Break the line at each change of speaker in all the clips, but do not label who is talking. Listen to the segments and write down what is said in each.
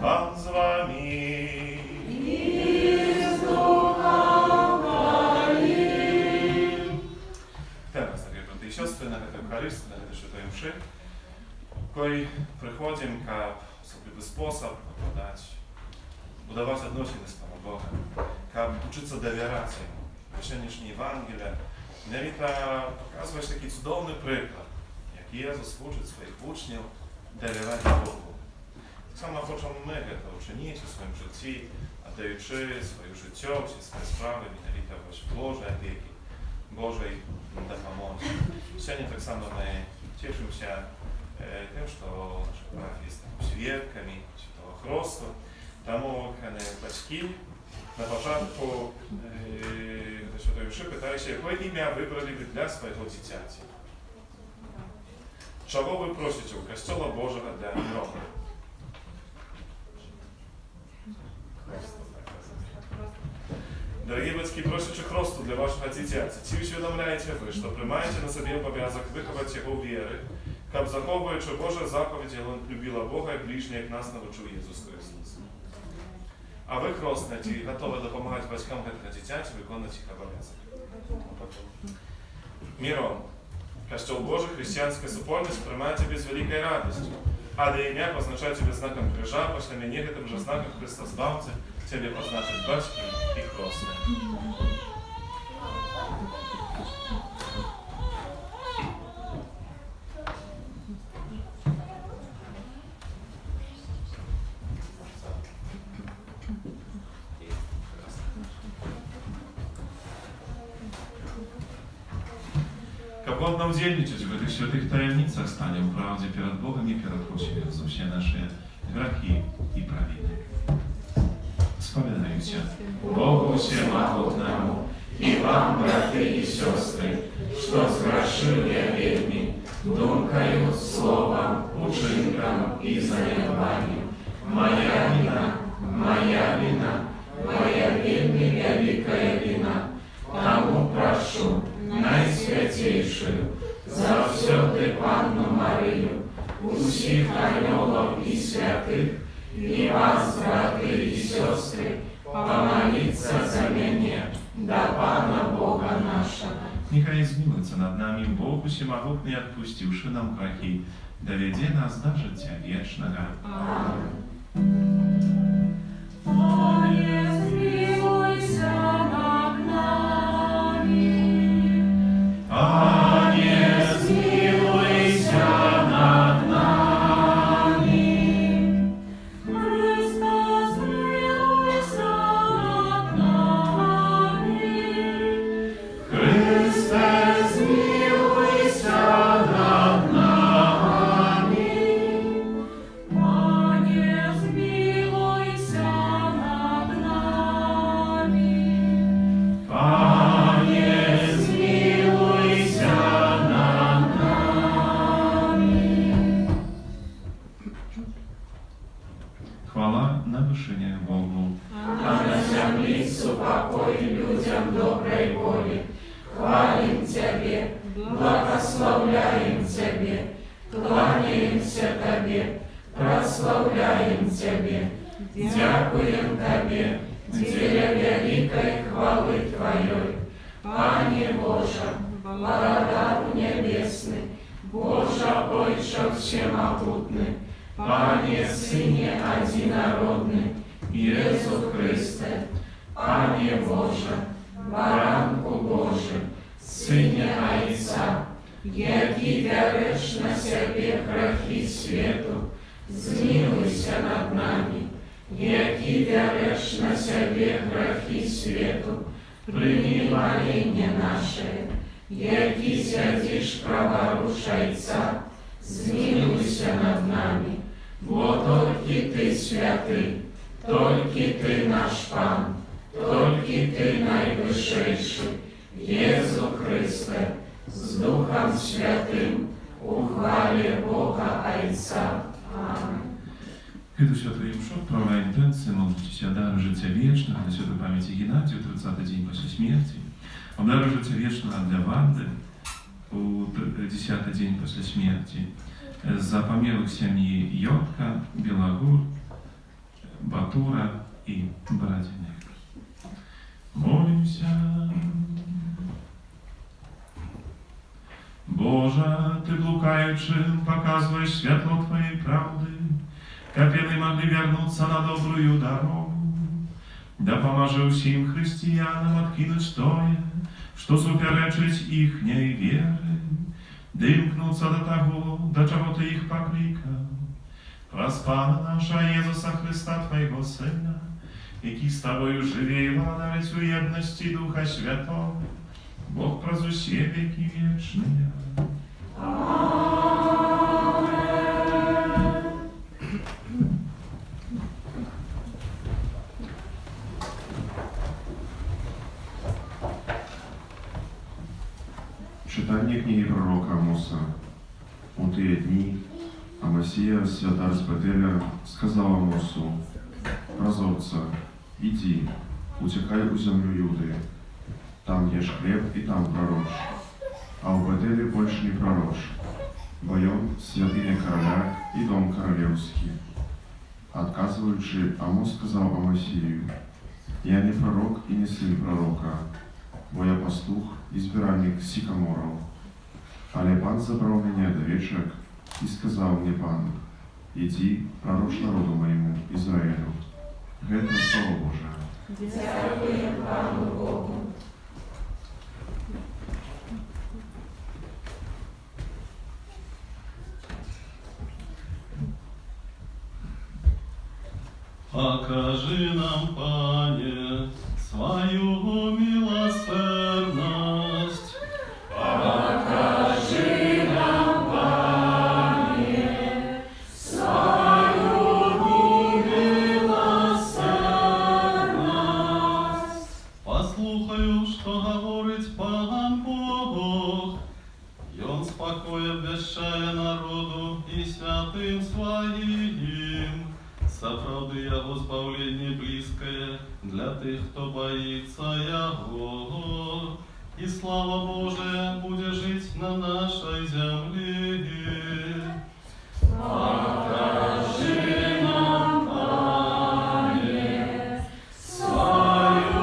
Pan z wami. Teraz, дорогие браты и сестры, на этой Евхаристии, на этой Святой Мши, кой приходим к особливый способ budować odnосины z Panem Bogiem, как uczyć доверять Ему. Dzisiejsze Ewangelia miała pokazywać taki cudowny przykład, jak Jezus uczy swoich uczniów doверять Bogu. Tak samo chcemy my to uczynić w swoim życiu, oddajući swoje życie, swoje sprawy, wynalitować w Bożej opieki, Bożej pomocy. Dzisiaj tak samo my cieszymy się tym, że nasza parafia jest świadkami tego chrztu. Тому батьки на початку Святої Мши питають, яке ім'я вибрали ви для свого дитяті? Чого ви просите у Костола Божого для миру? Дорогі батьки, просячи Христу для вашого дитяті, чи усвідомляєте ви, що приймаєте на собі обов'язок виховати його віри, щоб заховуючи Божі заповіді, він любила Бога і ближнього, як нас навчив Ісус Христос. А ви, хрестники, готові допомагати батькам этого дитяти виконувати їх обов'язок. Миром. Костел Божий, христианская супольность приймається без великой радости. А да ім'я позначає тебе знаком крижа, пошли мені гэтым же знаком Христосбавця, тебе позначить батьки и хрестные. Как godną dzielniczyć w tych świętych tajemnicach stanie w prawdzie przed Bogiem i przed Ojcem się nasze graki i prawiny. Spowiadają się Bogu Всемогутному и вам, браты и сестры, что сгрешил я вельми, думкою, словом, учинком и занедбанием. Моя вина, моя вельми великая вина. Тому прошу, Найсвятейшую, завсёды Панну Марию, усіх ангелов и святых, и вас, браты и сестры, помолиться за меня, до Пана Бога нашего. Нехай змилуется над нами Бог Всемогутный, отпустивший нам грехи, доведи нас до життя вечного. Аминь.
столицу покой людям доброй воли. Хвалим Тебе, благословляем Тебе, кланяемся Тебе, прославляем Тебе, дякуем Тебе, деля великой хвалы Твоей. Пане Боже, Благодару небесный, Боже Отче всемогутный, Пане Сыне одинородный, Иисус Христе, Пане Боже, Баранку Божий, Сыне Отца, який вяриш на себе грехи світу, змилуйся над нами, який вяриш на себе грехи світу, прими моління наше, який сядеш праворуч Отца, змилуйся над нами, бо тільки Ти святий, тільки Ти наш Пан, тільки Ти найвищий, Єсу Христе, з Духом Святим, у хвалі Бога Отца. Amen.
Эту святую мшу, правая интенция, молитесь о даре життя вечного, на святой памяти Геннадию, 30-й день после смерти, о даре життя вечного для Ванды, у 10-й день после смерти, за помилок семьи Йотка, Белогур, Батура и Бородиных. Молимся. Боже, Ты блукаючим показываешь светло Твоей правды, как вины могли вернуться на добрую дорогу. Да поможи всем христианам откинуть тое, что суперечить ихней веры, да имкнуться до того, до чего Ты их покликал. Проспана наша Иисуса Христа, Твоего Сына, який с Тобою живе и владарить у едности Духа Святого, Бог прозусе веки вечные.
Читание книги пророка Амоса. У те дни Амосия, святар з Бетеля, сказал Амосу: «Прозорца, иди, утекай у землю Юды, там ешь хлеб и там пророчь, а у Бетеле больше не пророчь, боем святыня короля и дом королевский». Отказываючи, Амос сказал Амосию: «Я не пророк и не сын пророка, бо я пастух и збиральник сикаморов. Але Пан забрал меня до вечек и сказал мне Пан: иди, пророчь народу моему, Израилю». Это Слово Божие.
Дякуем Пану Богу.
Покажи нам, Пане, свою милосердность.
Покажи нам, Пане, свою милосердность.
Послухаю, что говорить Пан Бог, и Он спокой обвещая народу и святым своим. Соправды Яго збавление близкое для тех, кто боится Яго, и слава Божия будет жить на нашей земле.
Покажи нам, Пане, свою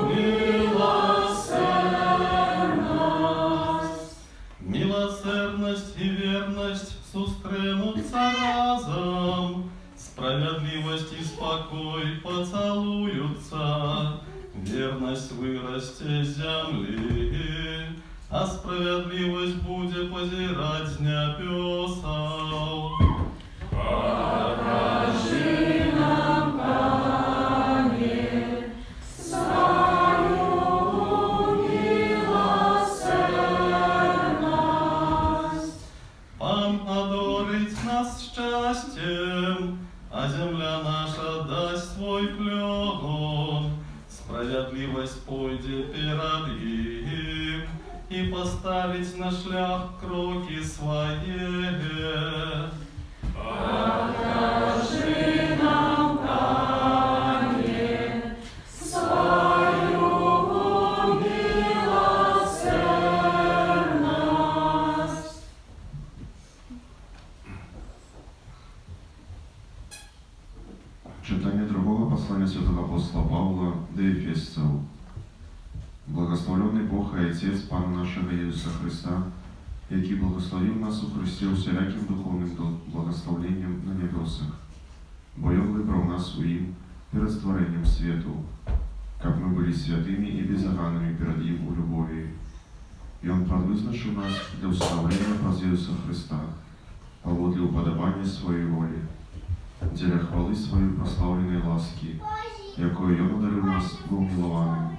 милосердность.
Милосердность и верность сустремутся разом, справедливость и спокой поцелуются, верность вырасте с земли, а справедливость будет позирать с небесов.
Покажи нам, Пане, свою милосердность.
Пан одорить нас счастьем, а земля наша даст свой плен. Справедливость пойдет перед им, и поставить на шлях кроки свои.
Покажи нам, Пане,
месяцев. Благословенный Бог и Отец Пана нашего Иисуса Христа, який благословил нас у Христе всяким духовным благословением на небесах, бо Он выбрал нас своим перед створением свету, как мы были святыми и безоганными перед Ним у любови. И Он предвызначил нас для установления праз Иисуса Христа, поводле уподобания Своей воли, для хвалы Своей прославленной ласки, якою Он одарил нас умилованным.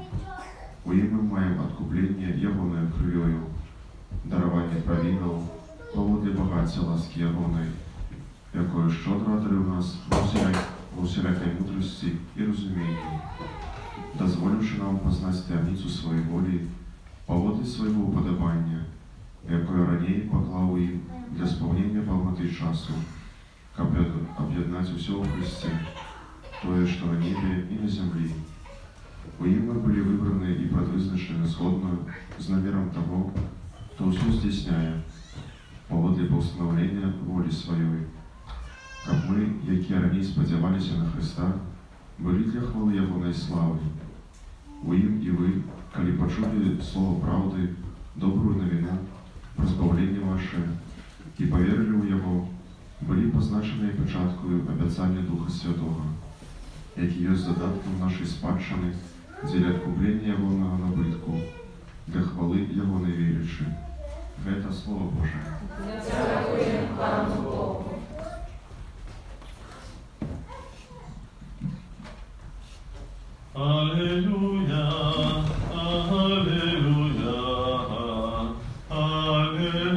У Им мы маем откупление Ягоною кров'ю, дарование провинов, поводле богатства ласки Ягоной, якою щедро одарив нас во всякой мудрости и разумении, дозволивши нам познать таємницю Своей воли, поводле Своего уподобания, якою ранее поклал им для исполнения полноты часу, как объединять все в Христе, то есть, что на небе и на земле. У Им мы были выбраны и предвызначены сходно с намером того, кто все стесняя, поводле постановления воли Своей, как мы, якие ранее сподевались на Христа, были для хвалы Ягоной славы. У Им и вы, коли почули слово правды, добрую новину, разбавление ваше, и поверили у Его, были позначены печаткою обетования Духа Святого, який есть задатком нашей спадщины, для откупления Ягоного набытку, для хвалы Ягоной веричи. Это Слово Божие.
Дякуємо Пану Богу.
Аллилуйя, аллилуйя, аллилуйя.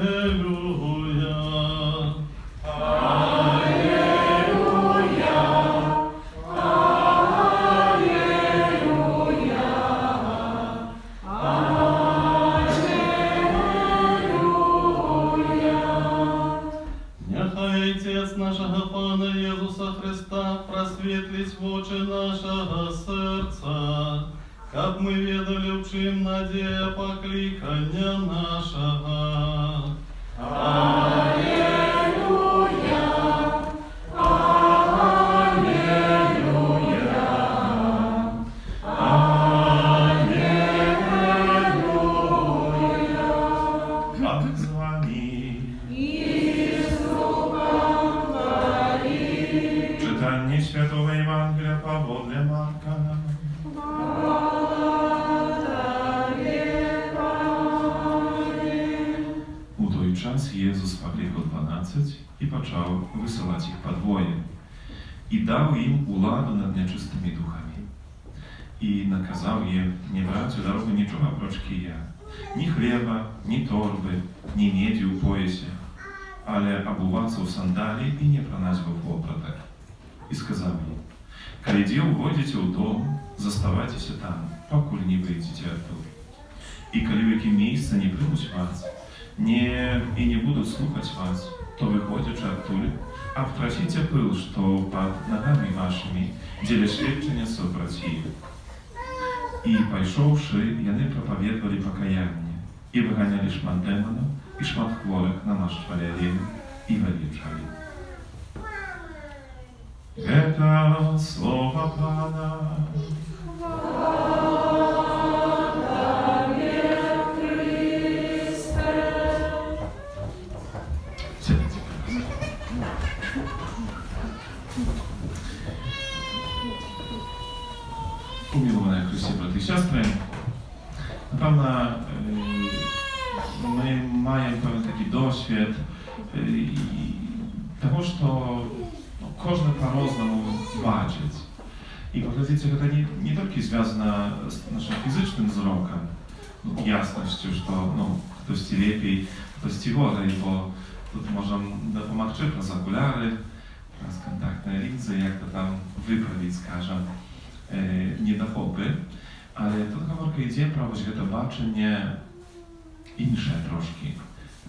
Нехай Отец нашого Пана Єсуса Христа просвітлить в очі нашого серця, как ми ведали, в чим надія покликання нашого.
Бог з вами. Czytanie Świętego Ewangelia powodle Marka. U той час Jezus покликал 12 и почал высылать их по двое, и дал им уладу над нечистыми духами, и наказал им не брать у дорогу ничего прочь кия, ни хлеба, ни торбы, ни меди у поясе, але обуваться в сандали и не пронать в вопротах. И сказал им: коли дел войдете в дом, заставайтесь там, покуль не выйдете оттуда. И коли в какие месяца не примут вас, и не будут слухать вас, то выходите оттуда, обтрачите пыл, что под ногами вашими, деле сведчения собратьев. И пойшовши, яны проповедовали покаяние, и выгоняли шмат демонов, и шмат хворых намащивали и вылечали. Это слово Пана. Сядьте, Umiłowane Chryste, braty i siostry, напевно, ми маємо певний такий досвід того, що кожен по-разному бачить. И поглядите, это не только связано с нашим физическим взроком, ясностью, что ktoś lepiej, ktoś gorzej, bo тут можем допомогти przez окуляри, przez контактные линзы, jak to tam wyprawić, скажем, недохопи. Але тут говорка йде про ось це бачення інше трошки.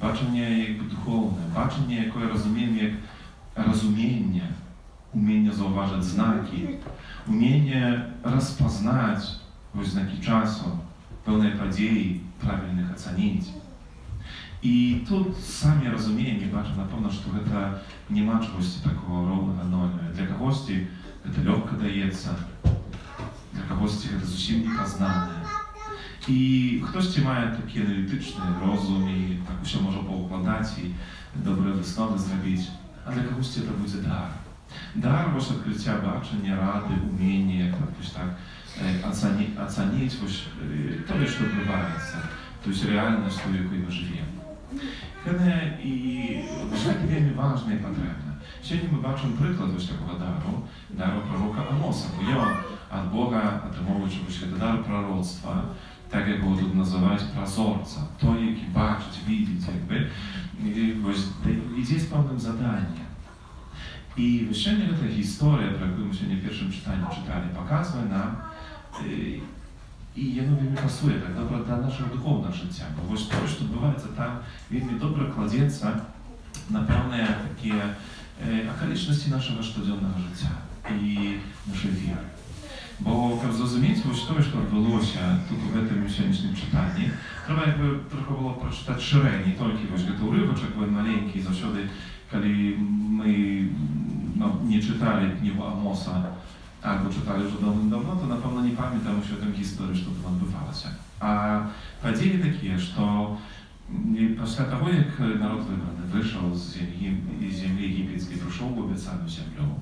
Бачення якби духовне, бачення, яке розуміння, як розуміння, уміння зауважити знаки, уміння розпознати ось знаки часу, певні події, правильно їх оцінити. І тут самі розуміння бачать, напевно, що це нема чогось такого ровного ноль. Для когось це легко дається, для кагосьці гэта зусім непазнанае. І хтосьці мае такі аналітычны розум і так усё можа паўкладаць і добрыя высновы зрабіць, а для кагосьці это будзе дар. Дар вось адкрыцця бачання, рады, умення, так ацаніць вось тое, што адбываецца, то есть рэальнасць, у якой мы жывем. Гэта і гэта вельмі важна і патрэбна. Сёння мы бачым прыклад вось такога дару пророка Амоса, бо ён ад Бога атрымоўваючы вось гэты дар прароцтва, так як его тут называюць празорца, той, які бачыць, видіць, якби, ідзе з пэўным заданнем. І сёння гэта гісторыя, про якую мы сёння в першым чытанні чыталі, паказвае нам, і яно вельмі пасуе так добра да нашага духоўнага жыцця, бо вось тое, што адбываецца там, вельмі добра кладзецца на пэўныя такія акалічнасці нашага штодзённага жыцця і нашай веры. Бо, каб зразумець вось тое, што адбылося тут у гэтым сённяшнім чытанні, трэба якби трохи было прачытаць шырэй, не толькі вось гэты ўрывачак, маленькі, заўсёды, калі мы не чыталі кнігу Амоса, або чыталі ўжо даўным-даўно, то, напэўна, не памятаем усё тым гісторыі, што там адбывалася. А падзеі такія, што пасля таго, як народ выбраны выйшаў з зямлі егіпецкай, прыйшоў у абяцаную зямлю,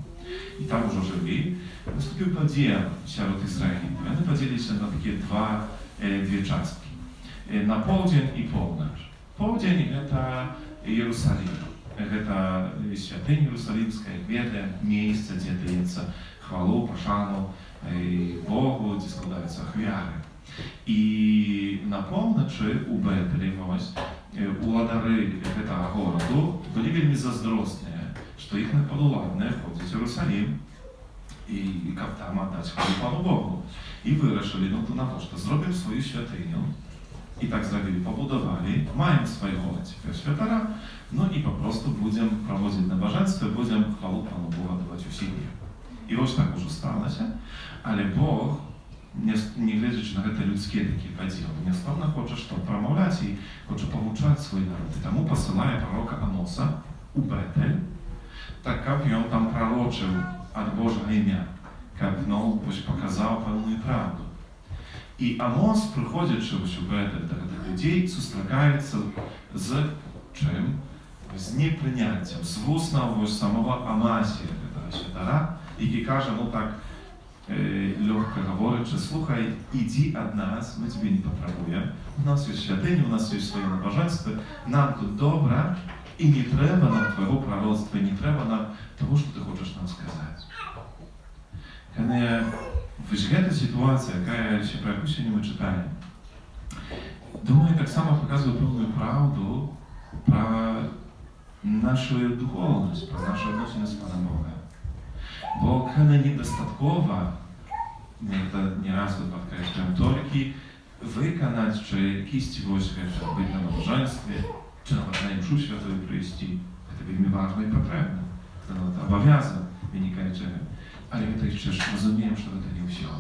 і там ужо жылі, наступіў падзел сярод ізраілітаў. Яны падзеліліся на такія две часткі. На поўдзень і поўнач. Поўдзень – гэта Иерусалим. Гэта святыня Иерусалимская, ведае месца, дзе даецца хвалу, пашану Богу, дзе складаюцца ахвяры. І на поўначы у Бетэлі, уладары гэтага гораду былі вельмі заздросныя, што іхныя падуладныя ходзяць у Иерусалим, і каб там аддаць хвалу Пану Богу. І вырашылі, то навошта, зробім сваю святыню. І так зрабілі, пабудавалі, маем свайго цяпер святара, і папросту будзем праводзіць набажэнствы, будзем хвалу Пану Богу аддаваць у сім'і. І вось так ужо сталася, але Бог, не гледзячы на гэта людскія такія падзелы, нястаўна хоча што прамаўляць і хоча павучаць свой народ. І таму пасылае пророка Амоса у Бетэль, так каб ён там прарочыў ад Божага імя, каб паказаў пэўную правду. І Амос, прыходзячы у Бетэль да гэтых людзей, сустракаецца з чым? З непрыняццем, з вуснаў самого Амасія, гэтага святара, які кажа, так, лёгка гаворачы, слухай, ідзі ад нас, мы цябе не патрабуем, у нас ёсць святыня, у нас ёсць свае набажэнствы, нам тут добра, і не трэба нам твайго прароцтва, не трэба нам того, што ты хочаш нам сказаць. Вось гэта сітуацыя, про якую сёння мы чытаем, думаю, таксама паказвае пэўную праўду пра нашу духоўнасць, пра нашу адносіны з Панам Богам. Бо недастаткова, гэта не раз падкрэслюем, толькі выканаць, чи якісьці вось гэта, быць на набажэнстве, чи нават на імшу святую прыйсці. Гэта вельмі важна і патрэбна. Гэта нават абавязан, вынікаючы. Але гэта яшчэ ж разумеем, што гэта не ўсё.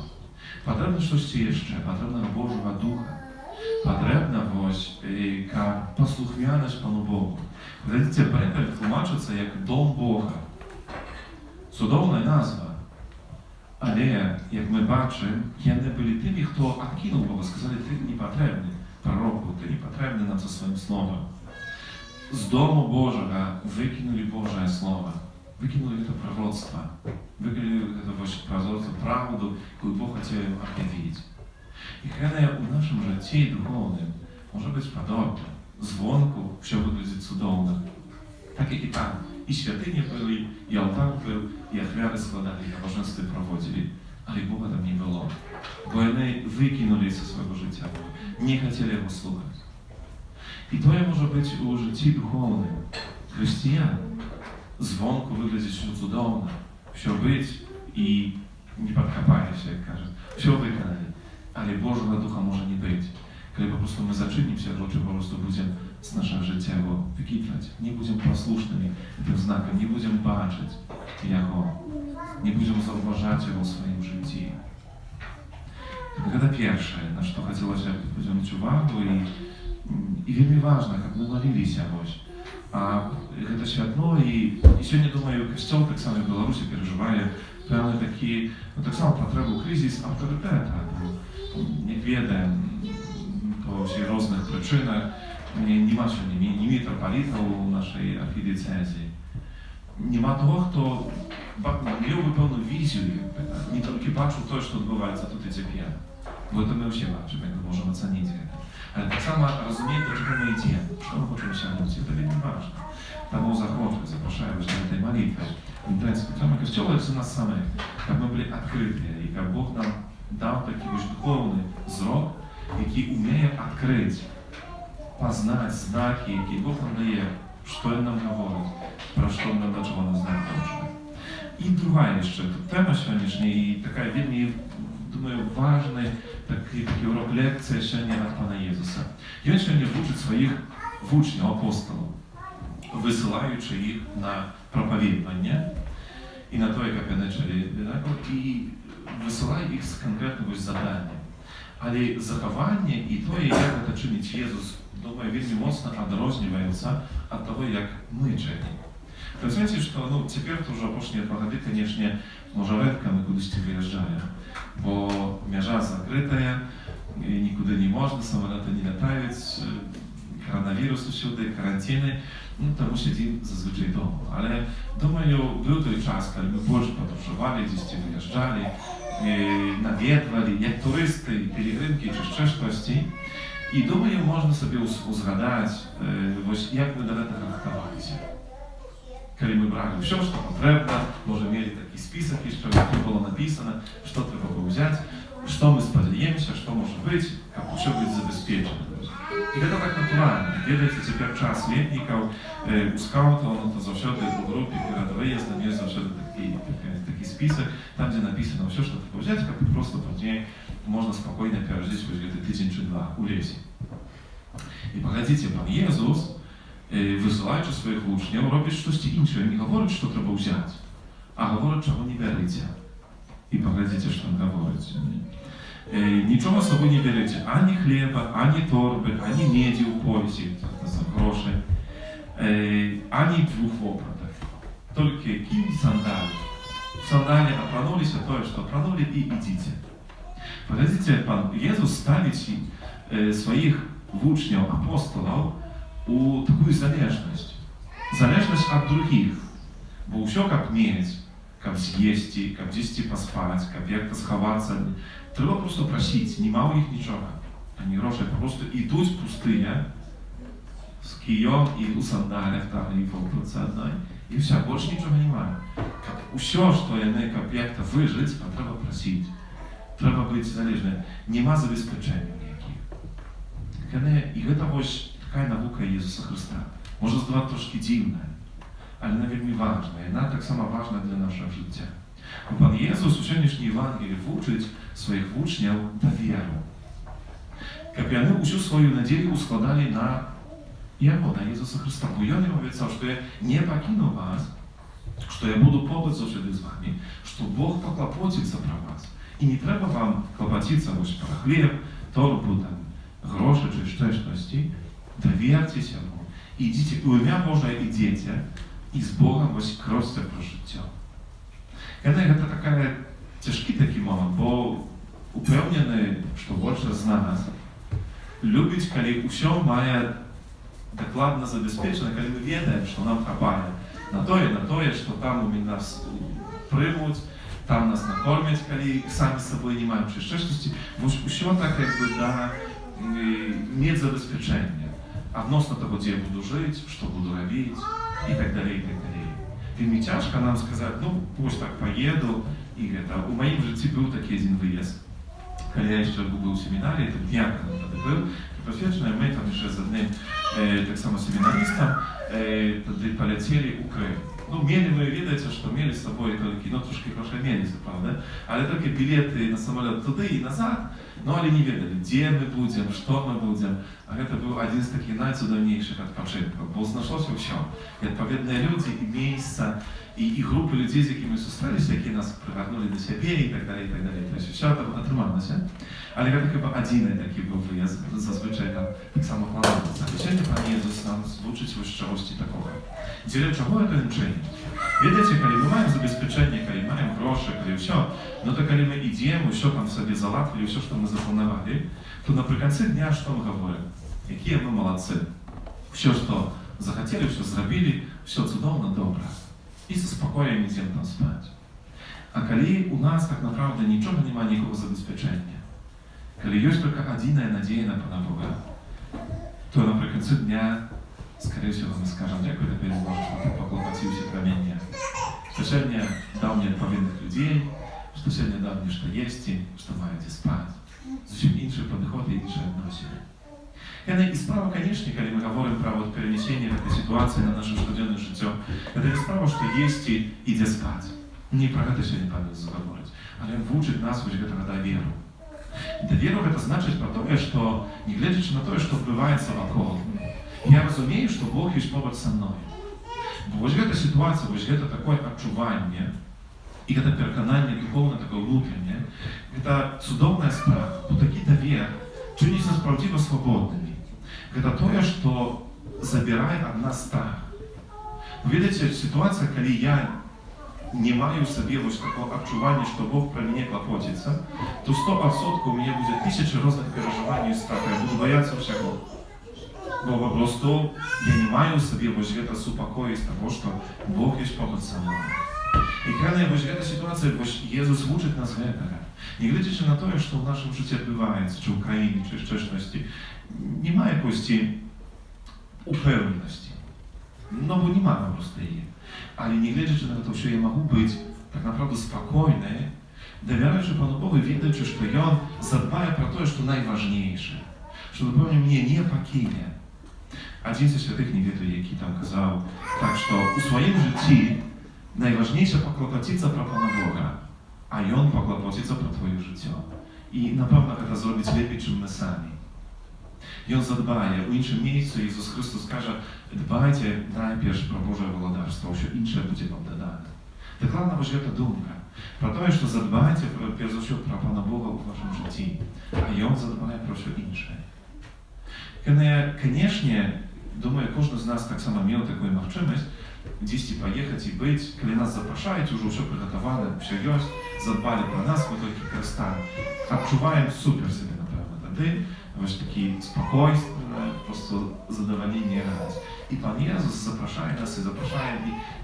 Патрэбна штосьці яшчэ, патрэбна Божага Духа. Патрэбна вось, каб паслухмянасць Пану Богу. Глядзіце, Бетэль тлумачыцца як дом Бога. Цудоўная назва. Але, як мы бачым, яны былі тымі, хто адкінуў Бога, сказалі, ты не патрэбны пророку, ты не патрэбны нам са сваім словам. З дому Божага выкінулі Божае Слово, выкінулі гэта пророцтва, выкінулі гэта прозорство, правду, якую Бог хацеў ім аб'явіць. І гэта ў нашым жыцці духоўным можа быць падобна. Звонку ўсё выглядзіць цудоўна. Так як і там. І святыні былі, і алтар быў, і ахвяры складалі, і набажэнствы праводзілі, але Бога там не было. Бо яны выкінулі са свайго жыцця, не хацелі яго слухаць. І тое можа быць у жыцці духоўным. Хрысціян звонку выглядзіць усё цудоўна, усё быць і не падкапаешся, як кажа. Усё выканалі, але Божага Духа можа не быць. Калі папросту мы зачынімся, вочы папросту будзем з нашага жыцця яго выкідваць, не будзем паслушнымі гэтым знакам, не будзем бачыць яго, не будзем заўважаць яго ў сваім жыцці. Гэта першае, на што хацелася звярнуць увагу, і вельмі важна, каб мы маліліся вось. Гэта святло, і сёння, думаю, касцёл таксама в Беларусі перажывае pełny taki, no tak samo potrzebny kryzys autoryteta. Niewiele po się różnych przyczynach nie ma się ni mitropolita u naszej archidiecezji. Nie ma того, хто miałby pełną wizję, nie tylko patrzył to, co odbywa się tutaj teraz. Bo to my się patrzymy, jak możemy ocenić. Ale tak samo rozumieć, do czego my idziemy, co my chcemy osiągnąć, to jest ważne. Тому захочу, запрошаю вас на этой молитве. В принципе, саме Костел — это нас самих, как мы были открыты, и как Бог нам дал такий духовний зрок, який уміє відкрити, познати знаки, які Бог нам дає, що Він нам говорить, про що нам, до чого нас навчає. І друга jeszcze тема сьогоднішня, і така вельми, думаю, важна, такий урок, лекція сьогодні від Пана Єзуса. І Він сьогодні вчить своїх учнів, апостолів, висилаючи їх на проповідування і на те, як вони почали, і висилає їх з конкретного завдання. Але заховання і те, як це чинить Єзус, думаю, вельми моцно відрізняється від того, як ми чинимо. В сенсі, що тепер вже останні 2 роки, звісно, може рідко ми кудись виїжджаємо, бо межа закрита, нікуди не можна, самоліти не літають, коронавірус усюди, карантини, тому сидимо зазвичай вдома. Але, думаю, був той час, коли ми більше подорожували, десь виїжджали, навідували, як туристи, пілігримки чи ще щось. І, думаю, можна собі згадати, як ми до цього рахувалися. Коли ми брали все, що потрібно, може мали такий список, що було написано, що треба було взяти, що ми сподіваємося, що може бути, як все буде забезпечено. І це так натурально. Ведаєте, тепер час літників, у скаутів, то завжди у групі перед виїздом є завжди такий список, там, де написано все, що треба взяти, як просто потім можна спокійно пережити ось тиждень чи 2 у лісі. І погодите, Пан Єзус, висилаючи своїх учнів, робить щось інше. Не говорить, що треба взяти, а говорить, чого не берете. І погодите, що він говорить. Нічого з собою не берете, ані хліба, ані торби, ані меді у поясі, це за гроші, ані 2 обратах. Тільки кінь сандалі. Сандалі опронулися, то, що опронули, і ідіть. Погодите, Пан Єзус ставить своїх учнів, апостолів, у такую залежность. Залежность от других. Бо все как медь, как съесть, как десь поспать, как як-то сховаться. Треба просто просить, нема у них нічого. Они гроші просто йдуть пустые, з києм і у сандалях, там, і в обруці одной. І все, більше нічого немає. Все, що вони як-то вижити, треба просити. Треба бути залежним. Нема забезпечення ніяких. І це ось така наука Ісуса Христа. Може здавати трошки дивна, але вона вельми важна. І вона так само важна для нашого життя. Пан Єсус у сьогоднішній Євангелії вчить своїх учнів довіру. Як вони усю свою надію складали на Його, на Ісуса Христа. Бо Він їм обіцяв, що я не покину вас, що я буду побыть завжди з вами, що Бог поклопотиться про вас. І не треба вам клопотиться ось про хліб, торбу, там, гроші чи ще щось. Довіртеся Йому. Ідіть, у ім'я Боже ідіть, і з Богом ось кросьте про життя. Це така тяжкий такий момент, бо упевнений, що більше з нас любить, коли усе має докладно забезпечено, коли ми ведаємо, що нам хапає на то, що там у нас приймуть, там нас накормять, коли самі з собою не маємо чи ще щось. Усе так, якби, да, медзабезпечення. А відносно того, де я буду жити, що буду робити, і так далі, і так далі. Вельми тяжко нам сказати, ось так поїду, і це. У моїм житті був такий один виїзд. Коли я ще був у семінарі, це діаконом тоді був, і посвячено, ми там ще з одним так само семінаристом тоді полетіли у Крим. Мели мы, видите, что мели с собой только, трошки грошей мелись, правда, але только билеты на самолет туда и назад, але не ведали, где мы будем, что мы будем. А это был один из таких найцудовнейших отпочинков, бо знашлося все. И отповедные люди, и место, і групи людей, з якими зустрілися, які нас привернули до себе і так далі, і так далі. Тобто все там отрималося. Але це хіба один такий був виїзд, зазвичай там так само планувалося. Сьогодні Пан Єсус нам звучить ось чогось такого. Ціле, чого це він чинить? Видите, коли ми маємо забезпечення, коли маємо гроші, коли все, ну то коли ми йдемо, все там собі залатвали, все, що ми запланували, то наприкінці дня що ми говоримо? Які ми молодці. Все, що захотіли, все зробили, все чудовно, добре. І зі спокоєм йдемо там спати. А коли у нас так направду нічого немає, ніякого забезпечення, коли є тільки одна надія на Пана Бога, то наприкінці дня, скорее всего, мы скажем, дякую тебе, Боже, что ты поклопотился про меня. Что сегодня дал мне отповедных людей, что сегодня дал мне что есть, что маете спать. Зовсім інші підходи, інші відносини. І справа, конечно, коли ми говоримо про вот перенесение этой ситуации на наше щоденне життя, это не справа, что есть и иди спать. Не про это сегодня Пан Ісус говорить, але Він вчить нас ось этого довіру. Довіру – это значит про то, что, не глядячи на то, что відбувається вокруг, я розумію, що Бог є побач со мною. Бо ось ця ситуація, ось це таке відчування, і це переконання духовне, таке внутрішнє, це чудовна справа, бо такий довір чинить нас правдиво свободними. Це те, що забирає від нас страх. Видите, ситуація, коли я не маю в собі ось такого відчування, що Бог про мене клопотиться, то 100% у мене буде 1000 різних переживань і страху. Я буду боятися всього. Бо просто я не маю в собі ось це супокоїть того, що Бог є побач со мною. І коли ось ця ситуація, ось Єсус вчить нас этого. Не глядячи на те, що в нашому житті відбувається, чи в Україні, чи ще щось, немає якоїсь упевненості. Ну, бо немає просто її. Але не глядячи на те, що я можу бути так направду спокійний, довіряючи Пану Богу і відаючи, що Він задбає про те, що найважніше, що, напевно, мене не покине. Один зі святих, не відаю, який там казав, так що у своєму житті найважніше поклопотитися про Пана Бога, а Він поклопотиться про твоє життя. І, напевно, це зробить ліпше, ніж ми самі. Він задбає. У іншому місці Ісус Христос каже, дбайте найперш про Боже володарство, що інше буде вам додане. Докладна Божа думка про те, що задбайте, перш за все, про Пана Бога у вашому житті, а Він задбає про все інше. Конечно, думаю, кожен з нас так само мав таку можливість десь поїхати і бути, коли нас запрошують, вже все приготовано, все є, задбали про нас, ми тільки користаємо. Відчуваємо супер себе, напевно, тоді, ось такі спокійственно, просто задоволення і радість. І Пан Єсус запрошує нас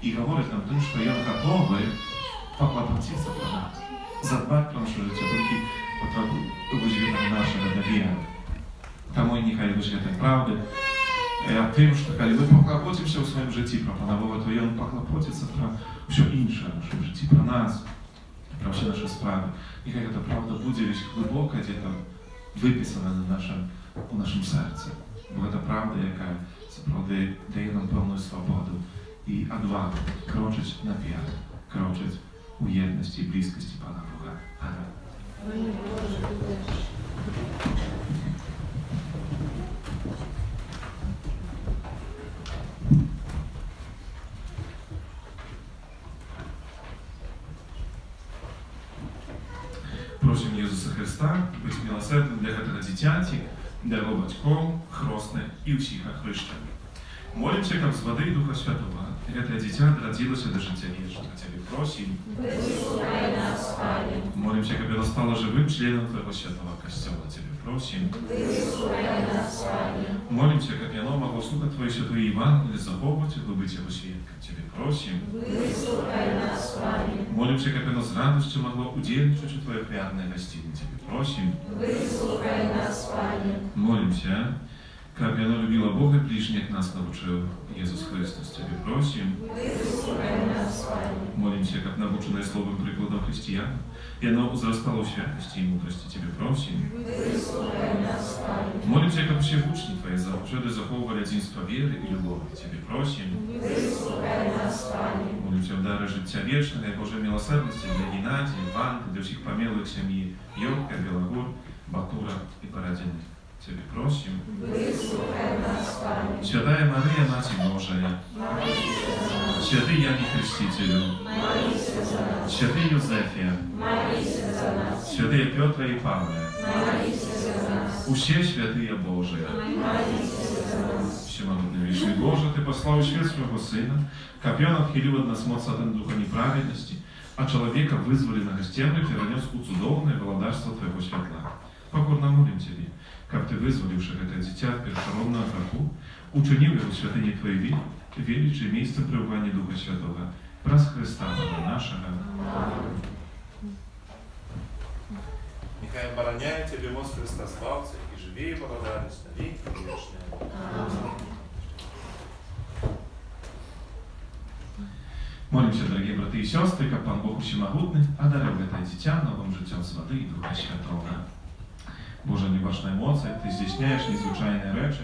і говорить нам тим, що Він готовий поклопотитися про нас, задбати про наше життя, тільки потребує нашого довіри. Тому і нехай вижити правди, а тим, що коли ми поклопотимося у своєму житті про Пана Бога, то Він поклопотиться про все інше в нашому житті, про нас, про всі наші справи. Нехай ця правда буде глибоко где-то виписана у нашому серці. Бо це правда, яка справді дає нам певну свободу і відвагу крочить наперед, крочить у єдності і близькості Пана Бога. Амінь. Просимо Ісуса Христа бути милосердним для цього дитяті, для його батьків, хресних і всіх хрещених. Молимся, как с воды Духа Святого. Это дитя родилось до життя вічного. Тебе просим.
Выслушай нас, Пане.
Молимся, как оно стало живым членом Твоего Святого Костела. Тебе просим.
Выслушай нас, Пане.
Молимся, как оно могло слухать Твои святые Евангелие, заховывать и глубить его свет. Тебе просим.
Выслушай нас, Пане.
Молимся, как оно с радостью могло удельничать у Твоих верных гостиниц. Тебе просим.
Выслушай нас, Пане.
Молимся, как оно любило Бога, ближних нас научил Иисус Христос. Тебе просим.
Выслушай нас, Пане.
Молимся, как наученное словом прикладом христиан, и оно возрастало в святости и мудрости. Тебе просим.
Выслушай нас, Пане.
Молимся, как все учни Твои завжди заховывали единство веры и любові. Тебе просим.
Выслушай нас, Пане.
Молимся в даре життя вічного і Божої милосердності для Геннадія, Іванки, для всіх помилих сім'ї Йорка, Білогор, Батура і Бородіних. Ciebie prosimy.
Wysłuchaj nas, Panie.
Świętая Maryja, Macie Bożeja,
Módl się za nas.
Święty Janie Chrzcicielu,
Módl się za nas.
Święty Józefie,
Módl się za nas.
Święty Piotra i Pawle,
Módl się za nas.
Usie Świętyje Bożeja,
Módl się za nas.
Всемогутный Вишний Боже, Ты послал свет Своего Сына, как Он отхилил от нас моц от духа неправедности, а человека вызвали на гостемле, перенес у цудовное владарство Твоего светла. Покорно молим Тебе, как Ты вызволивших это дитя от першородного греху, учинил его святыней Твоей величие место пребывания Духа Святого, праз Христа Бога нашего.
Niechaj obaraняет Ciebie moc Chrysta Zbawcy i żywie i благодать на веки вечные.
Молимся, дорогие браты и сестры, как Пан Бог Всемогутный одарил это дитя новым житем с воды и Духа Святого. Боже, небачная эмоция, Ты здійсняєш незвичайные речи,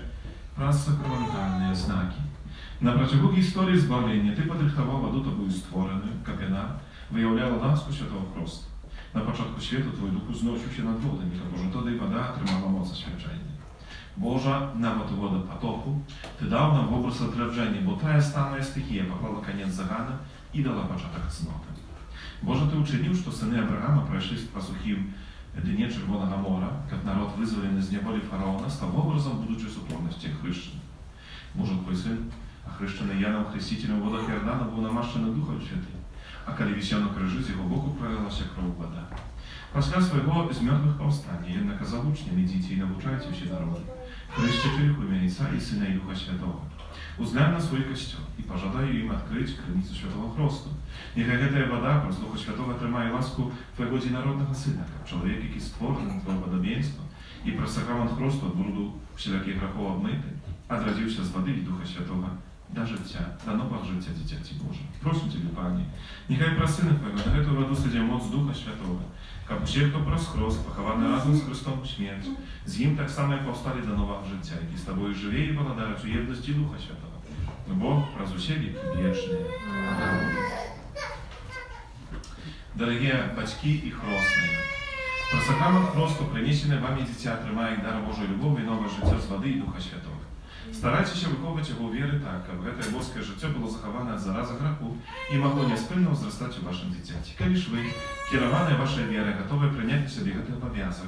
раз сакраментальные знаки. На протягу истории избавления Ты подрихтовал воду тобою створенную, как она виявляла ласку Святого Христа. На початку світу Твой Дух узносився над водами, тому що тоді вода отримала моц освячення. Божа, нам от вода потоку, Ти дав нам в образ отраження, бо та станная стихія поклала конец заганам и дала початок цноты. Боже, Ты учинил, что сыны Авраама прошли по сухим дне Червоного моря, как народ, вызволенный из неволи фараона, стал образом будучи супорности хрещенным. Боже, Твой Сын, охрещенный Яном Хрестителем в водах Иордана, был намащен Духом Святым, а коли висел на крыжи, з его боку пролилась кровь вода. Після свого з мертвих повстання він наказав учням: «Ідіть і навчайте всі народи, хрестите їх у ім'я Отця і Сина і Духа Святого. Узглянь на свой костюм і пожадаю їм відкрити криницю Святого Христу. Нехай эта вода, про Духа Святого, тримає ласку Твоего единородного Сина, как человек, який створений Твоє подобенство, і про сакрамент Христу от бруду всіляких грехов обмитий, одразився з води і Духа Святого до життя, до нового життя, дитяті Боже. Просим Тебе, Пане, нехай про Сина Твоего на эту воду сидя моц Духа Святого, как усі, хто прос Христ, похований разом з Христом у смерть, з ним так само і повстали до нового життя, які з Тобою живі і благодарять у єдності Духа Святого. Бог раз усі віки вічні. Дорогие батьки и хрестные, про сакрамент Христу, принесенный вами дитя, отримає дар Божої любові і нове життя з води і Духа Святого. Старайтеся виховувати його у вірі так, аби це божське життя було заховане від зарази греху і могло неспинно зростати у вашому дитяті. Коли ж ви, керовані вашою вірою, готові прийняти собі цей обов'язок,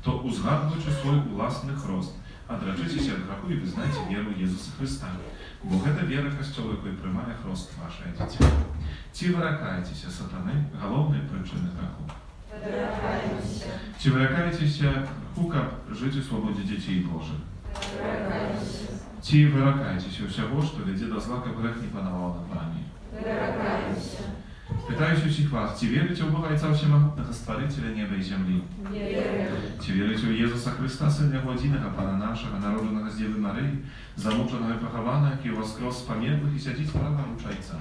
то, узгадуючи свій власний хрест, одречитеся від греху і визнайте віру Ісуса Христа. Бо це віра Костьола, який приймає хрест ваше дитя. Чи виракаєтеся сатани, головної причини греху?
Выракаемся.
Чи виракаєтеся греху, як жити у свободі дітей Божих?
Выракаемся.
Чи виракаєтеся всього, що веде до зла, як грех не панував над вами?
Выракаемся.
Pytаюсь усіх вас, чи вірите у Бога Отця Всемогутного, Створителя неба і землі?
Верим.
Чи вірите у Єсуса Христа, Сина Його єдиного, Пана нашого, народженого з Діви Марії, замученого і похованого, який воскрес з померлих і сидить справа рука Отця?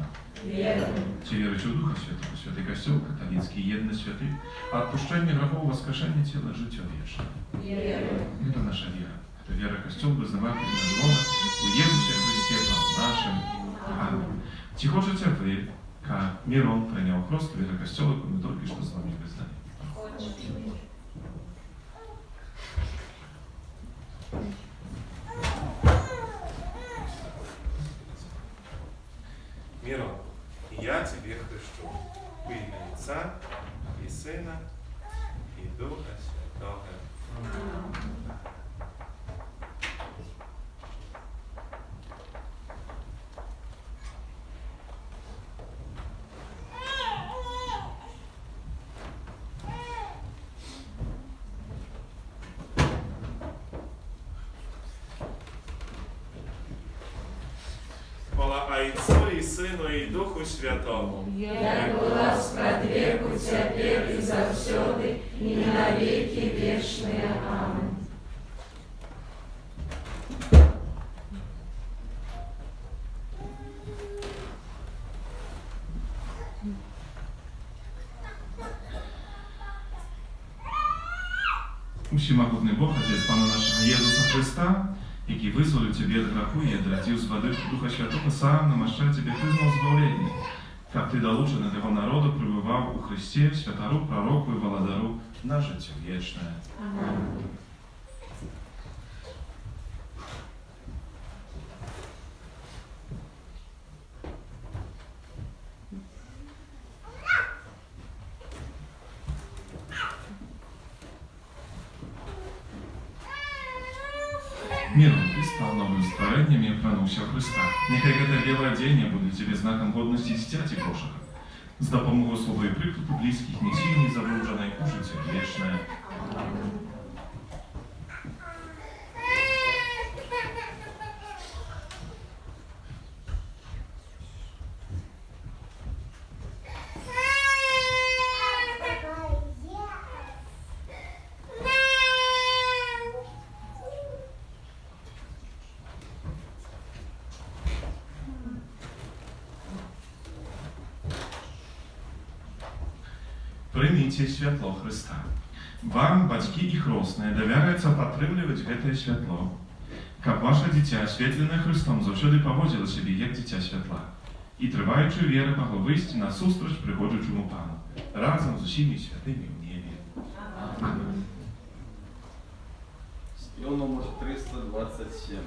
Верим.
Чи вірите у Духа Святого, Святий Костюл католицький, єдність святих, отпущення грехов, воскрешення тіла, життя вічне?
Верим.
Это наша вера. Это вера Костюл, визнавати Бога у Єсусі Христі нашим. Аминь. Чи хочете ви, как Мирон принял хрест вера Костюла, яку ми тільки що з вами визнали?
Мирон, и я тебе хрещу в имя Отца и Сына и Духа Святого. Хвала Отцу и Сыну и Духу Святому.
Як була спред веку, тепер і завсюди, і на віки вічні. Аминь.
Всемогутний Бог, Отець Пана нашого Єсуса Христа, який визволив тебе від греху і одрадив з води Духа Святого, сам намащає тебе признал збавлення, как ты долучен от его народу пребывал у Христе, святору, пророку и володару на життя вічне.
Аминь.
Миром Ty стал новым створением и пронувся Христа. Нехай це біле одіння буде Тебе знаком годності дитяті Божого. З допомогою слова і прикладу близьких нечій не забруженої у життя вічне. Прийміть світло Христа. Вам, батьки і хресні, довіряється підтримувати це світло, щоб ваше дитя, освітлене Христом, завжди поводило себе як дитя світла і, триваючи віри, могло вийти на зустріч приходячому Пану, разом з усіми святими в небі. Амінь.
Спів номер 327.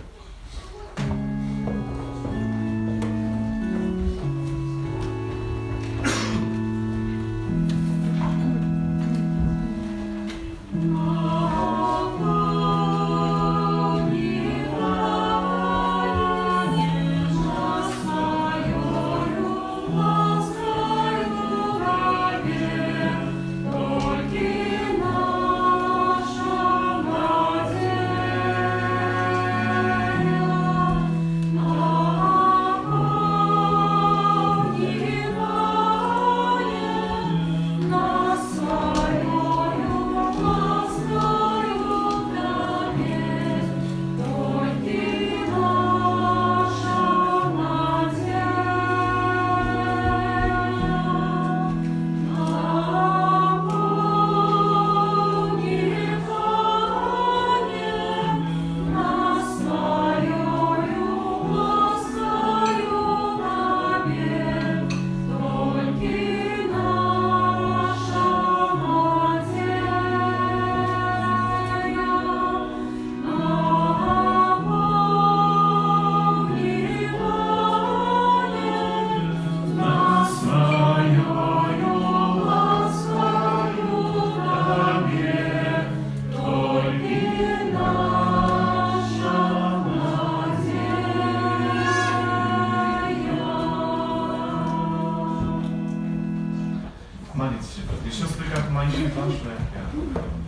Молитесь, браты и сестры, как мои ваши,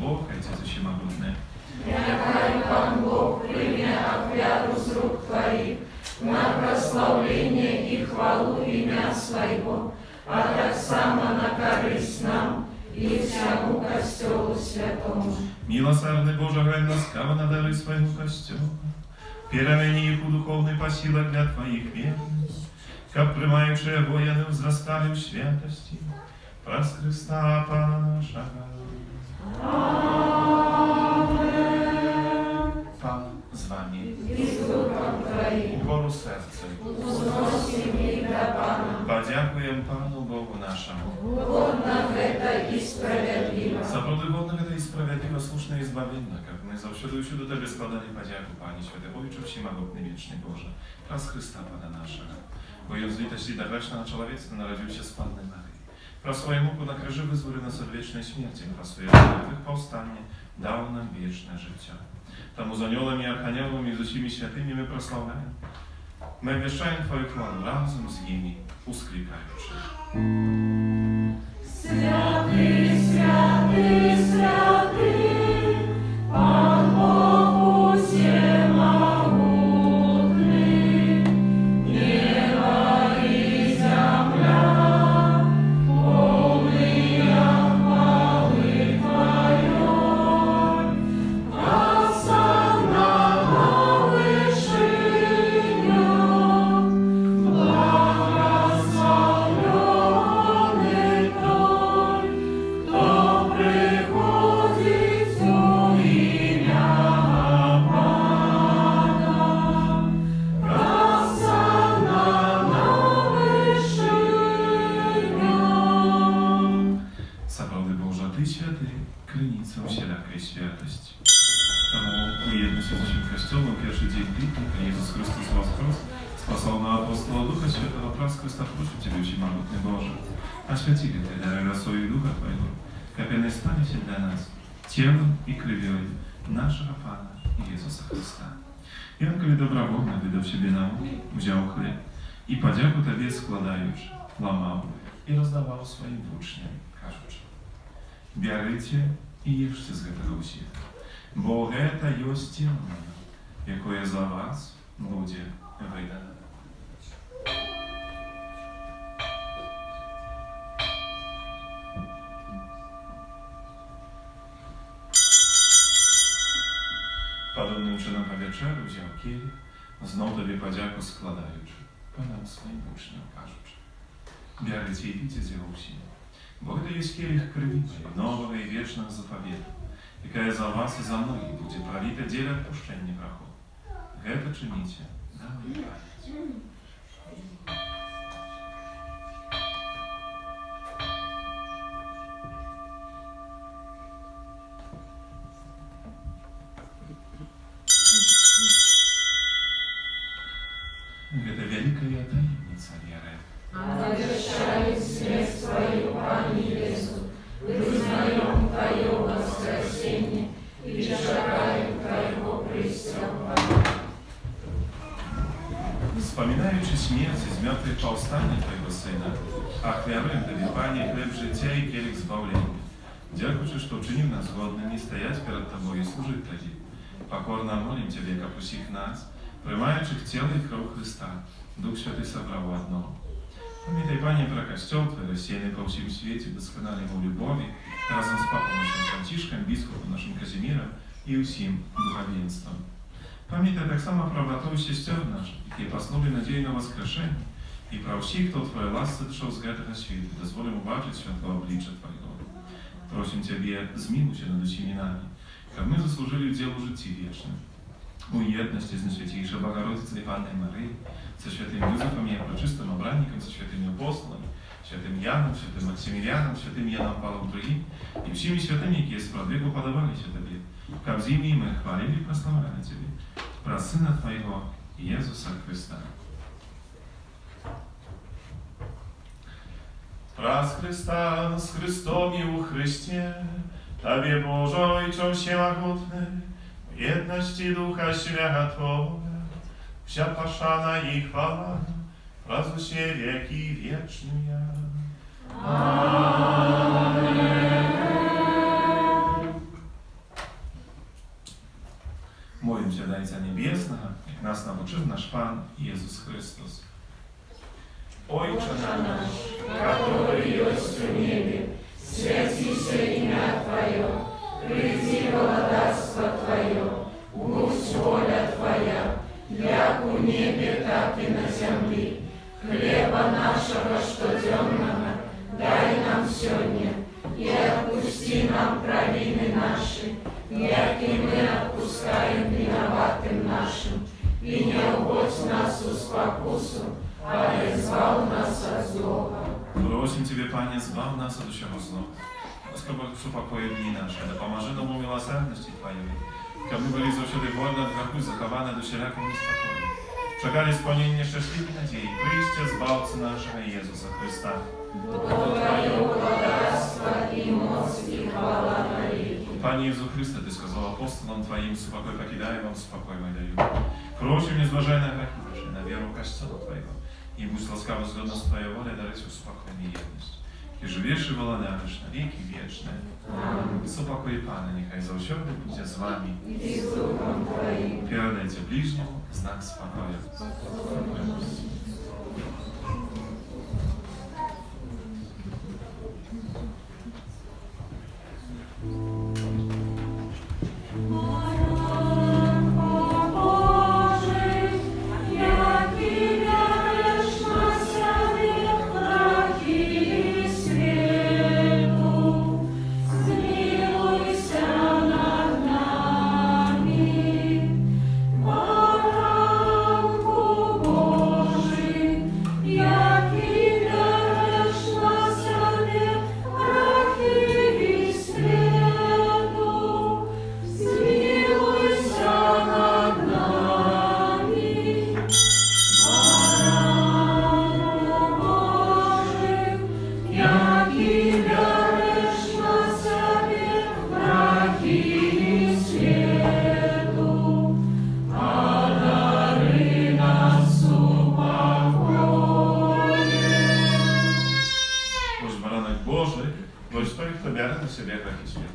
Бог, Отец Всемогутный.
Нехай Пан Бог прийме офяру з рук Твоїх на прославлення і хвалу ім'я Своєго, а так само на користь нам і всьому Костьолу Святому.
Милосердный Боже, глянь ласкаво на дары своему костюму, перемени их у духовной посилок для Твоих верность, как примаючие воины возрастали в святости, праз Христа Пана нашего. Пан з вами,
І з Духом Твоїм.
угору серце.
Узносим їх до Пана.
Подякуем Пану Богу нашему.
Угодно это и справедливо.
Запродиводно это и справедливо, слушно и избавленно, как мы завсюду и всюду Тебе складали подяку, Пане Святый, Ojcze Всемогутный, Wieczny Boże, праз Христа Pana naszego, bo ją z litości do grzeszna człowiectwa narodził się z Panny Maryi. Про свою муку на крижі визволив нас від вічної смерті, про своє жертвих повстання дав нам вічне життя. Тому з аньолами, архангелами і з усіми святими ми прославляємо. Ми віщаємо Твою хвалу разом з ними, ускликаючи.
Святий, святий, святий, Пан Бог усемогутний, небо і земля, повния хвали Твоей, осанна вишинях, благословенный Той, кто приходит у имя Пана, осанна вишинях.
Сапраўды Божа, Ты святый, крыніца усялякай святосці. Таму у єдності з усім Костюлом перший день тыдня Иисус Христос воскрес, спасал на апостола Духа Святого, праз Христа прошу Тебе, Всемогутный Боже, освяти Ты дары росою Духа Твоего, как они станете для нас телом и кровью нашего Пана Иисуса Христа. I on, kiedy dobrowolnie wydał siebie na mur, wziął chleb i podzięku Tobie składając, łamał i rozdawał swoim uczniom, кажучи: Бярыце і ешце з гэтага ўсіх, бо гэта ёсць цела маё, якое за вас будзе выдана. Podobnym czynem po wieczeru wziął kielich, znów Tobie podzięku składając, podał swoim uczniom, кажучи: Бярыце і піце з яго ўсім, бо гэта ёсць келіх крыві мае, новага і вечнага запавета, якая за вас і за многіх будзе праліта дзеля адпушчэння грахоў. Гэта чыніце на маю памяць. Гэта вялікая таемніца веры.
Обещали смерть Твою, Пане Иисус, признаем Твое воскресение и шагаем Твоего престола.
Wspominaючи śmierć i zmartwychwstanie Twojego Syna, ofiaruję Tobie, Panie, chleb życia i kielich zbawienia. Dziękuję, że uczynił nas godnymi стоять перед Тобой и служить Тебе. Покорно молим Тебя, как усіх нас, приймаючих тіло і кров Христа, Дух Святий собрав в одно. Пам'ятай, Пане, про Костел Твой, розсіяний по всім світі, досконалий у любові, разом з Папом нашим Францишком, біскупом нашим Казиміром і усім духовенством. Пам'ятай так само про братов і сестер наших, які поснули надію на воскрешення, і про всіх, хто Твоє ласце дійшов з гэтага світу, дозволим убачити святого обличчя Твоего. Просим Тебе, змилуй się над усіми нами, как мы заслужили в делу житті вічним. У єдності з Найсвятейшей Богородицей Панной Марією, со святым Юзефом и пречистым обранником, со святыми апостолами, святым Яном, святым Максимилианом, святым Яном Павлом II и всеми святыми, які сподвигу подавалися Тобі, как в зимі ми хвалили и прославляли Тебе, про Сына Твоего Иисуса Христа. Раз Христа с Христом и у Христе, Тобі, Боже, Ojcze Всемогутний, в єдності Духа Святого, вся пошана и хвала, раз усе веки вечные. Аминь. Молимся до Отца Небесного, как нас научил наш Пан Иисус Христос. Отче наш,
Который есть в небе, святися имя Твое, приди владарство Твое, будь воля Твоя, як у небе, так и на земле. Хлеба нашего штоденного дай нам сегодня, и отпусти нам провины наши, як и мы отпускаем виноватым нашим, и не уводь нас в спокусу, а избавь нас от злого.
Просим Тебе, Пане, збав нас от усього злого. Успокой дни наши, да поможи нам у милосердности Твоей, как мы были завсёды вольны от греху, захованы до всякого неспокою. Чекали исполнение счастливой надеи, прийстя збавца нашего Иисуса Христа.
Твое владарство и мощь и хвала навеки.
Пане Иисус Христе, Ты сказал апостолам Твоим: спокой покидаю вам, спокой мой даю. Просим, не зважай на грехи наши, на веру Костела Твоего, и будь ласкаво згодно с Твоей волей дарить успокоение и едность. И живешь и володариш на веки вечные. Супокой Пана, нехай завсёды буде з вами.
И с Духом Твоим.
Передайте ближнему знак спокоя.
Божий,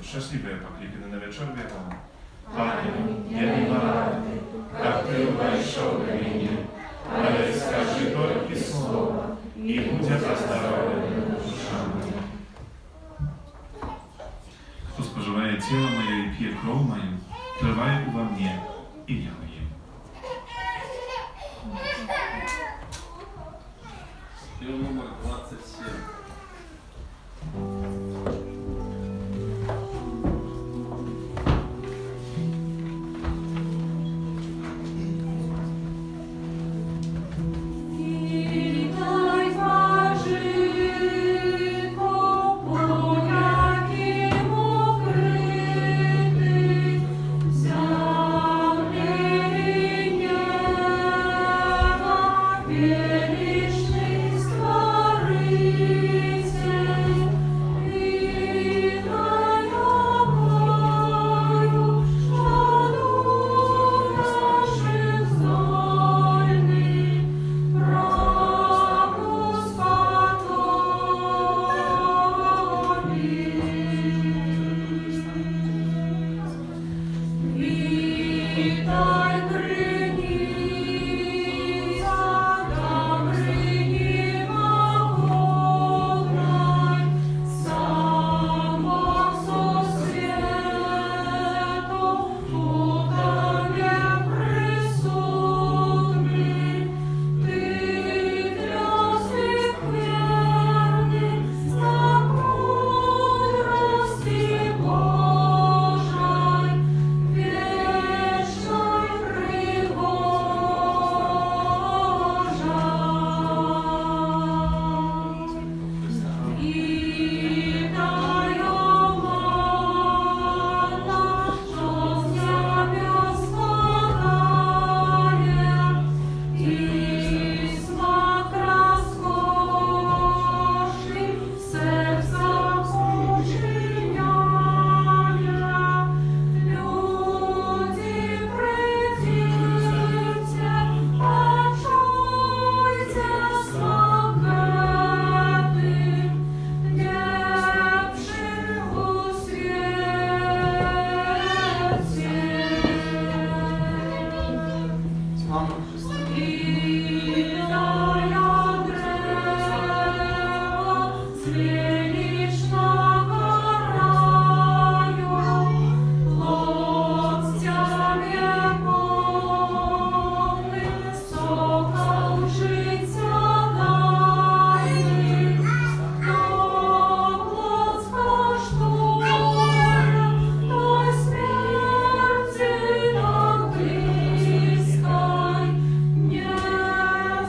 szczęśliwe pokliki na wieczór wiedzą.
Panie, я не варты, как Ты вошел до меня, але скажи только слово, и будет оздоровлена душа моя.
Kto spożywaje ciało moje i pije krew moją, trwaje we mnie i ja w nim.
Пил номер 27.
Witaj, Bożyko, po jakim ukryty землі неба величний Створитель. Witaj, Богою, шану наших зорний, Witaj, Krynica, Добрыня Богородна, само со свету у Тебе присутний. Ты для всех верный, знак мудрости Божией, вечной пригожей. Witaj, Joanna, что с небес спадает, Смак роскошный сердца учиняя. Люди, придите, почуйте смак этой, небший у свете.
Слава Христу.
Витая древо с величного раю, локтями полный, сокол життя дайний, хто плоть скоштує, той смерти так близькой не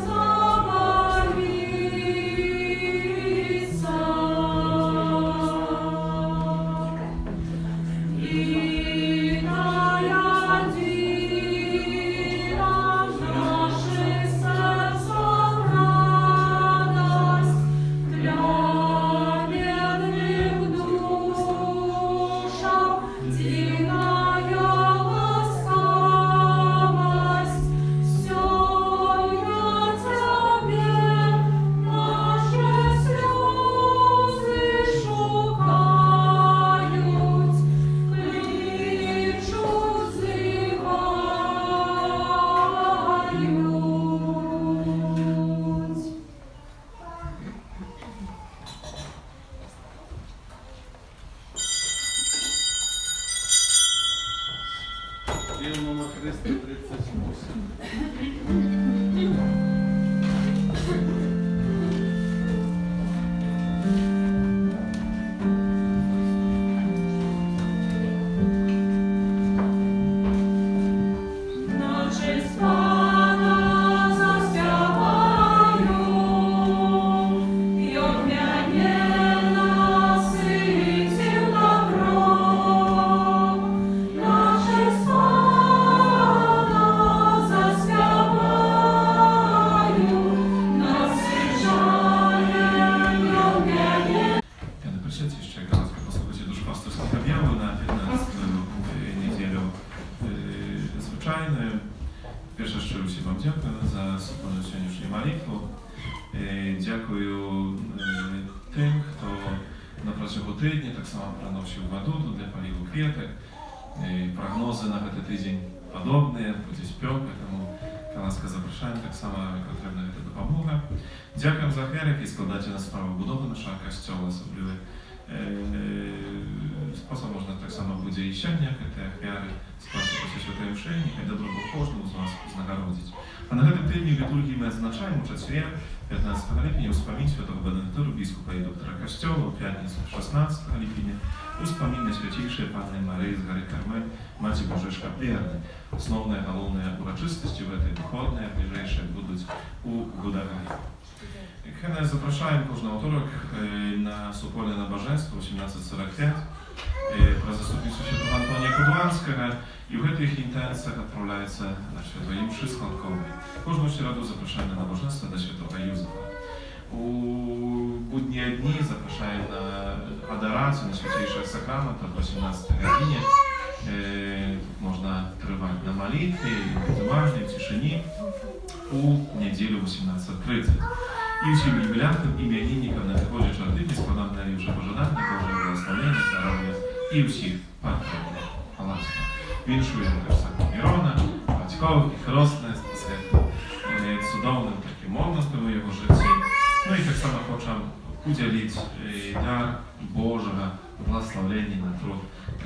забоится. Иная дива наших сердцам радость, для бедных душам дивная ласкавость. Всё я Тебе наши слезы шукают, кличут, зывают.
Пил номер 338.
На честь Пана заспіваю, й он мене наситив добром. На честь Пана заспіваю, насичає й он мене.
Ja napiszecie jeszcze raz, posłuchajcie duszpasterskich objawu na 15 niedzielę zwyczajnym. Pierwsze szczerze Wam dziękuję za wspólne dzisiejszą modlitwę. Dziękuję tym, kto на протягу тижня, так само приносив воду тут для поліву квіток. Прогнози на цей тиждень подобні, буде спек, тому ласка запрошуємо, так само потрібна ця допомога. Дякуємо за ахвяри, які складають на справу будови нашого костюла, особливо спосіб можна так само буде і ще ніякі ахвяри скласти після святої мши, нехай добро Бог кожному з вас знагородить. А на цьому тижні в літургії ми відзначаємо у четвер, 15 липня, успомін святого Бенедиктора, біскупа і доктора Костьола, у п'ятницю 16 липня, успомін на святейшей Панны Марии с горы Кармель, Маті Божої Шкаплерни. Основные, головные урочистости в этой духовной, ближайшие будут у Гудагарі. Хай запрошуємо кожного второк на супольне набожество 18:45 про заступництво святого Антонія Кудуанського, і в цих інтенціях відправляється на святої мши складкової. Кожну середу запрошуємо на набожество до святого Юзефа. У будні дні запрошуємо на адорацію, на святейших сакраментах о 18 годині. Можна тривати на молитві, в уважній, в тишині у неділю 18:30. І всім юбілянтам, іменинникам на приході чортині складам найліпше пожадання, Божого благословення, здоров'я і всіх патріотів. Ласка. Віншуємо теж Святого Мірона, батьків, їх росне, з цудовним таким моментом у його житті. Ну і так само хочемо поділити дар Божого благословення на труд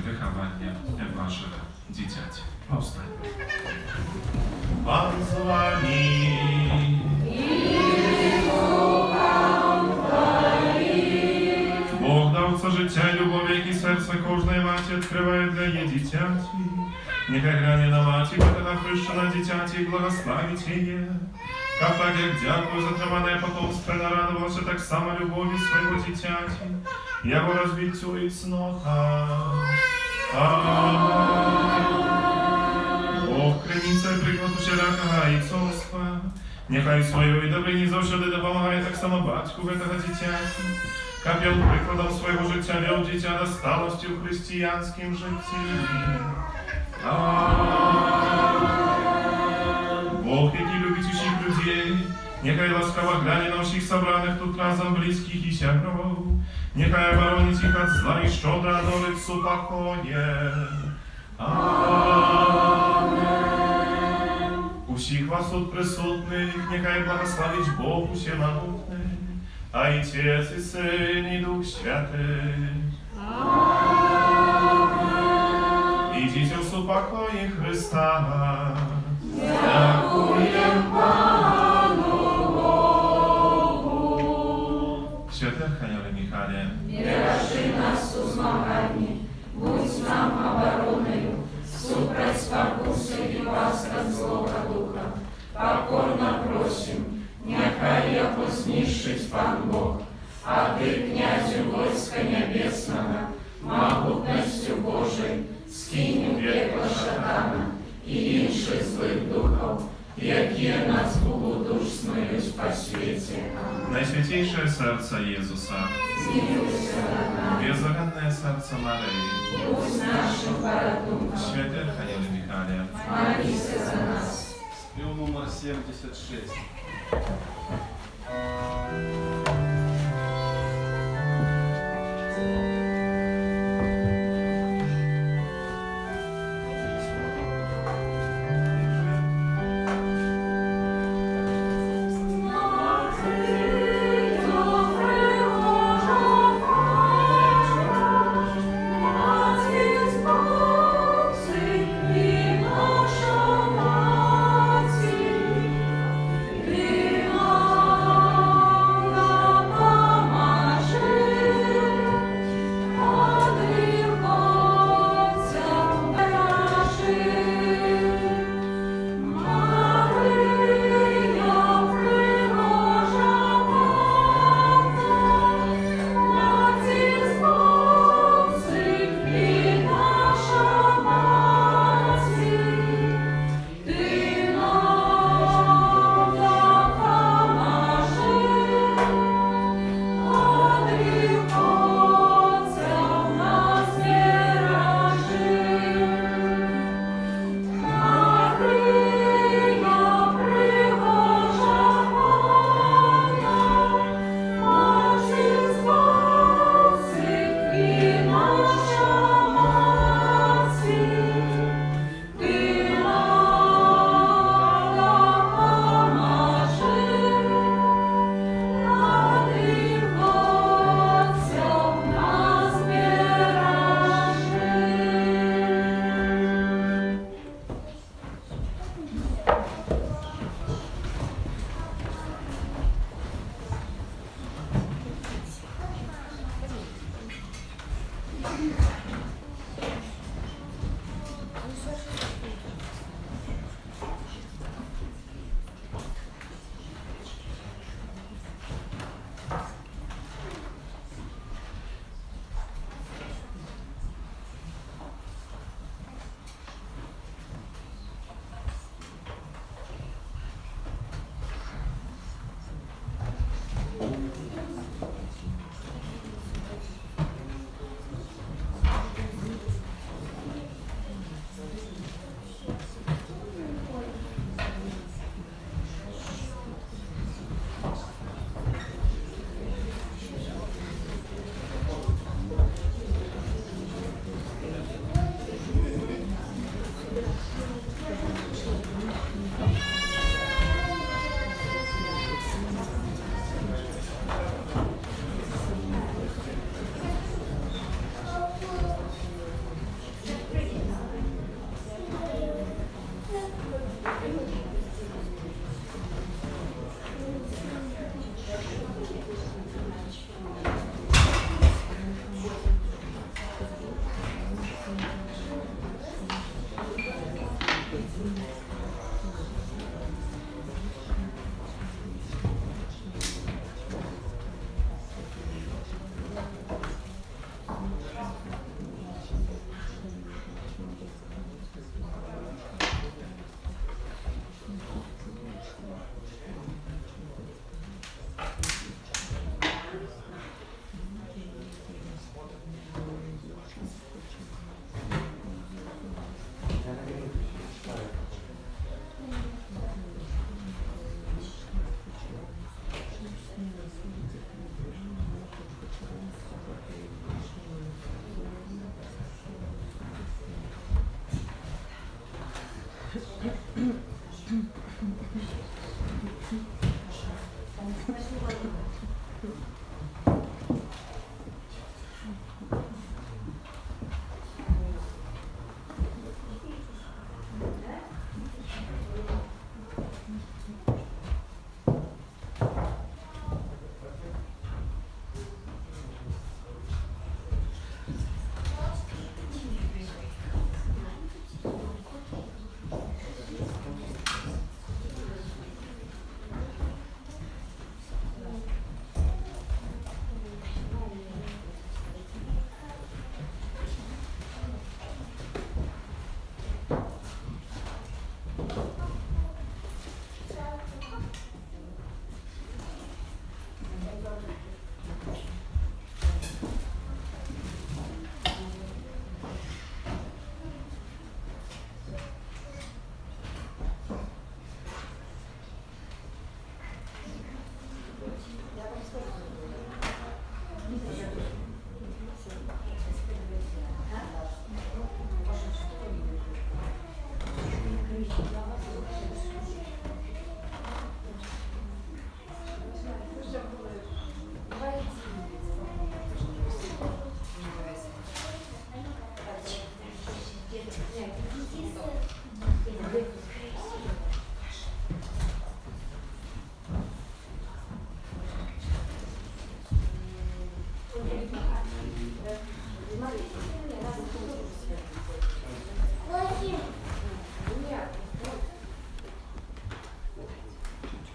wychowania waszych dzieciaci. Powstań. Pan z wami. Bóg dawca życia i lubowiek i serce każdej macie odkrywaje dla jej dzieciaci. Niechaj granie na maci, będę chryszczona dzieciaci i błogosławicie je. Tak jak dziadku zatrzymane potomstwo naradował się tak samo lubowi swojego dzieciaci. Jego rozbiciu i cnota. Бог криниця і прикладу всілякого і царства. Нехай свою і добрині завжди допомагає так само батьку этого дитяті. Як він прикладом свого життя вел дитя до сталості у християнськім житті. Бог, який любить усіх людей, нехай ласкаво гляне на всіх собраних тут разом близьких і сябров. Нехай оборонить їх від зла і щодро на лицу покоє. Amen. Усіх вас тут присутних, нехай благословить Бог усемогутний, а і Отець, і Син, і Дух Святий. Amen. Ідіть у супокої Христа. Дякуєм Пану Богу. Святий Архангеле Михайле,
Бережи нас у змаганні, будь нам обороною, супроть спокуси і пасток злого духа. Покорно просим, нехай його знищить Пан Бог, а ти, князю войска небесного, могутностью Божий, скинь у пекло шатана і інших злих духов, які нас душ снують по світі.
Najświętейшее серце Єзуса,
Змилуйся над нами,
беззаганне серце Марії,
будь нашим порятунком,
Святий Архангеле Михайле,
молися за нас.
Спів номер 76.
Ти